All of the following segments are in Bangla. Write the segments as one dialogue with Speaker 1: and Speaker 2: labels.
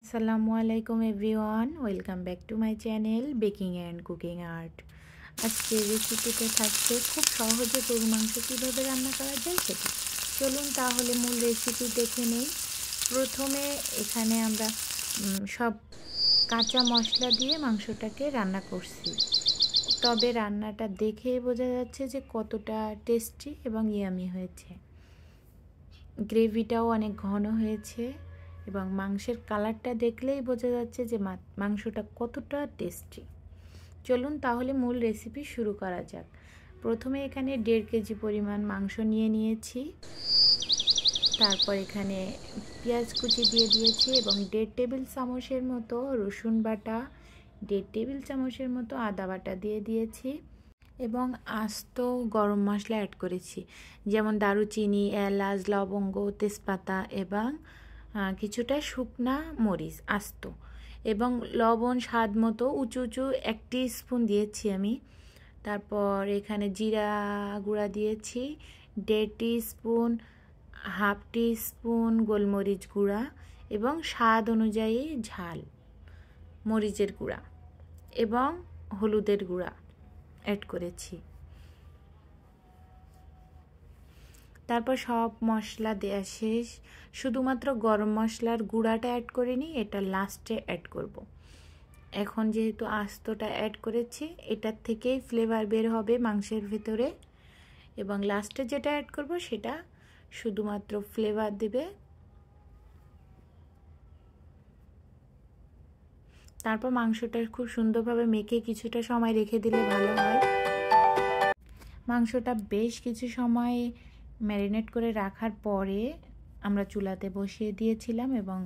Speaker 1: আসসালামু আলাইকুম everyone, welcome back to my channel baking and cooking art. আজকে রেসিপিতে থাকছে খুব সহজে গরু মাংস কীভাবে রান্না করা যায় সেটা। চলুন তাহলে মূল রেসিপি দেখে নেই। প্রথমে এখানে আমরা সব কাঁচা মশলা দিয়ে মাংসটাকে রান্না করছি, তবে রান্নাটা দেখেই বোঝা যাচ্ছে যে কতটা টেস্টি এবং ইয়ামি হয়েছে। গ্রেভিটাও অনেক ঘন হয়েছে এবং মাংসের কালারটা দেখলেই বোঝা যাচ্ছে যে মাংসটা কতটা টেস্টি। চলুন তাহলে মূল রেসিপি শুরু করা যাক। প্রথমে এখানে 1.5 কেজি পরিমাণ মাংস নিয়েছি। তারপর এখানে পেঁয়াজ কুচি দিয়ে দিয়েছি এবং 1.5 টেবিল চামচের মতো রসুন বাটা, 1.5 টেবিল চামচের মতো আদা বাটা দিয়ে দিয়েছি এবং আস্ত গরম মশলা অ্যাড করেছি, যেমন দারুচিনি, এলাচ, লবঙ্গ, তেজপাতা এবং কিছুটা শুকনা মরিচ আস্ত, এবং লবণ স্বাদ মতো উঁচু 1 টিস্পুন দিয়েছি আমি। তারপর এখানে জিরা গুঁড়া দিয়েছি 1.5 টিস্পুন, 1/2 টিস্পুন গোলমরিচ গুঁড়া এবং স্বাদ অনুযায়ী ঝাল মরিচের গুঁড়া এবং হলুদের গুঁড়া অ্যাড করেছি। তারপর সব মশলা দেওয়া শেষ, শুধুমাত্র গরম মশলার গুঁড়াটা অ্যাড করিনি, এটা লাস্টে অ্যাড করব। এখন যেহেতু আস্তটা অ্যাড করেছি, এটার থেকেই ফ্লেভার বের হবে মাংসের ভিতরে, এবং লাস্টে যেটা অ্যাড করব সেটা শুধুমাত্র ফ্লেভার দিবে। তারপর মাংসটা খুব সুন্দরভাবে মেখে কিছুটা সময় রেখে দিলে ভালো হয়। মাংসটা বেশ কিছু সময় ম্যারিনেট করে রাখার পরে আমরা চুলাতে বসিয়ে দিয়েছিলাম এবং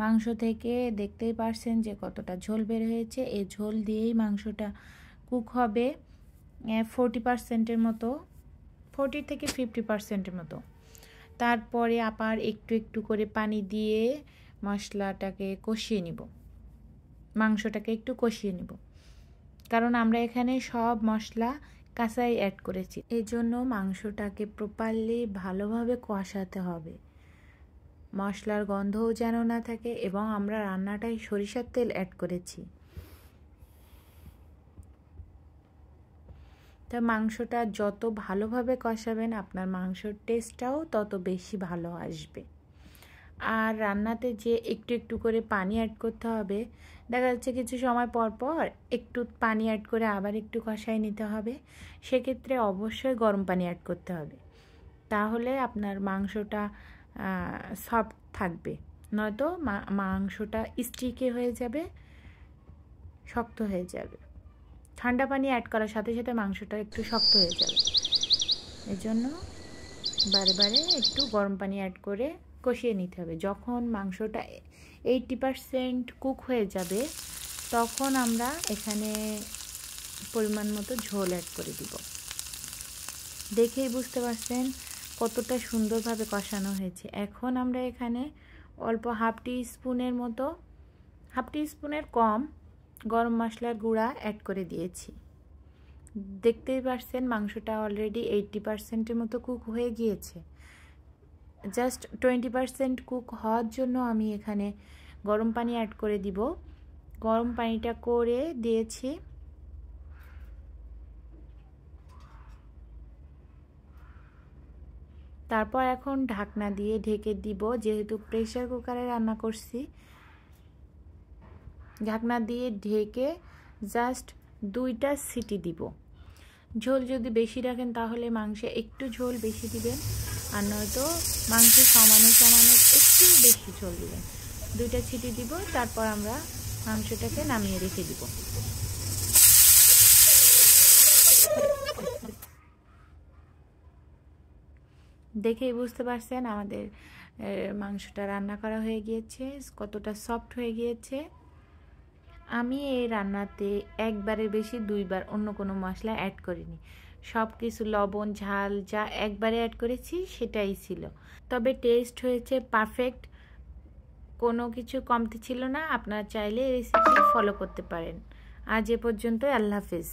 Speaker 1: মাংস থেকে দেখতেই পারছেন যে কতটা ঝোল বের হয়েছে। এই ঝোল দিয়েই মাংসটা কুক হবে 40%-এর মতো, 40 থেকে 50%-এর মতো। তারপরে আবার একটু একটু করে পানি দিয়ে মশলাটাকে কষিয়ে নিব, মাংসটাকে একটু কষিয়ে নিব, কারণ আমরা এখানে সব মশলা কাঁচাই অ্যাড করেছি। এই জন্য মাংসটাকে প্রপারলি ভালোভাবে কষাতে হবে, মশলার গন্ধও যেন না থাকে, এবং আমরা রান্নাটায় সরিষার তেল অ্যাড করেছি। তা মাংসটা যত ভালোভাবে কষাবেন আপনার মাংসর টেস্টটাও তত বেশি ভালো আসবে। আর রান্নাতে যে একটু একটু করে পানি অ্যাড করতে হবে, দেখা যাচ্ছে কিছু সময় পর পর একটু পানি অ্যাড করে আবার একটু কষাই নিতে হবে, সেক্ষেত্রে অবশ্যই গরম পানি অ্যাড করতে হবে, তাহলে আপনার মাংসটা সফট থাকবে, নয়তো মাংসটা স্টিকি হয়ে যাবে, শক্ত হয়ে যাবে। ঠান্ডা পানি অ্যাড করার সাথে সাথে মাংসটা একটু শক্ত হয়ে যাবে, এজন্য বারে বারে একটু গরম পানি অ্যাড করে কষিয়ে নিতে হবে। যখন মাংসটা 80% কুক হয়ে যাবে তখন আমরা এখানে পরিমাণ মতো ঝোল অ্যাড করে দিব। দেখেই বুঝতে পারছেন কতটা সুন্দরভাবে কষানো হয়েছে। এখন আমরা এখানে অল্প 1/2 টিস্পুনের মতো, 1/2 টিস্পুনের কম গরম মশলার গুঁড়া অ্যাড করে দিয়েছি। দেখতেই পারছেন মাংসটা অলরেডি 80%-এর মতো কুক হয়ে গিয়েছে। জাস্ট 20% কুক হওয়ার জন্য আমি এখানে গরম পানি অ্যাড করে দিব। গরম পানিটা করে দিয়েছি। তারপর এখন ঢাকনা দিয়ে ঢেকে দিব, যেহেতু প্রেসার কুকারে রান্না করছি। ঢাকনা দিয়ে ঢেকে জাস্ট 2টা সিটি দিব। ঝোল যদি বেশি রাখেন তাহলে মাংসে একটু ঝোল বেশি দিবেন, আর নয়তো মাংসে সমানে সমানে একটু বেশি ঝোল দিবেন। 2টা সিটি দিব, তারপর আমরা মাংসটাকে নামিয়ে রেখে দিব। দেখেই বুঝতে পারছেন আমাদের মাংসটা রান্না করা হয়ে গিয়েছে, কতটা সফট হয়ে গিয়েছে। আমি এই রান্নাতে একবারের বেশি 2বার অন্য কোনো মশলা অ্যাড করিনি, সব কিছু লবণ ঝাল যা একবারে অ্যাড করেছি সেটাই ছিল, তবে টেস্ট হয়েছে পারফেক্ট, কোনো কিছু কমতি ছিল না। আপনারা চাইলে এই রেসিপি ফলো করতে পারেন। আজ এ পর্যন্ত, আল্লাহ হাফেজ।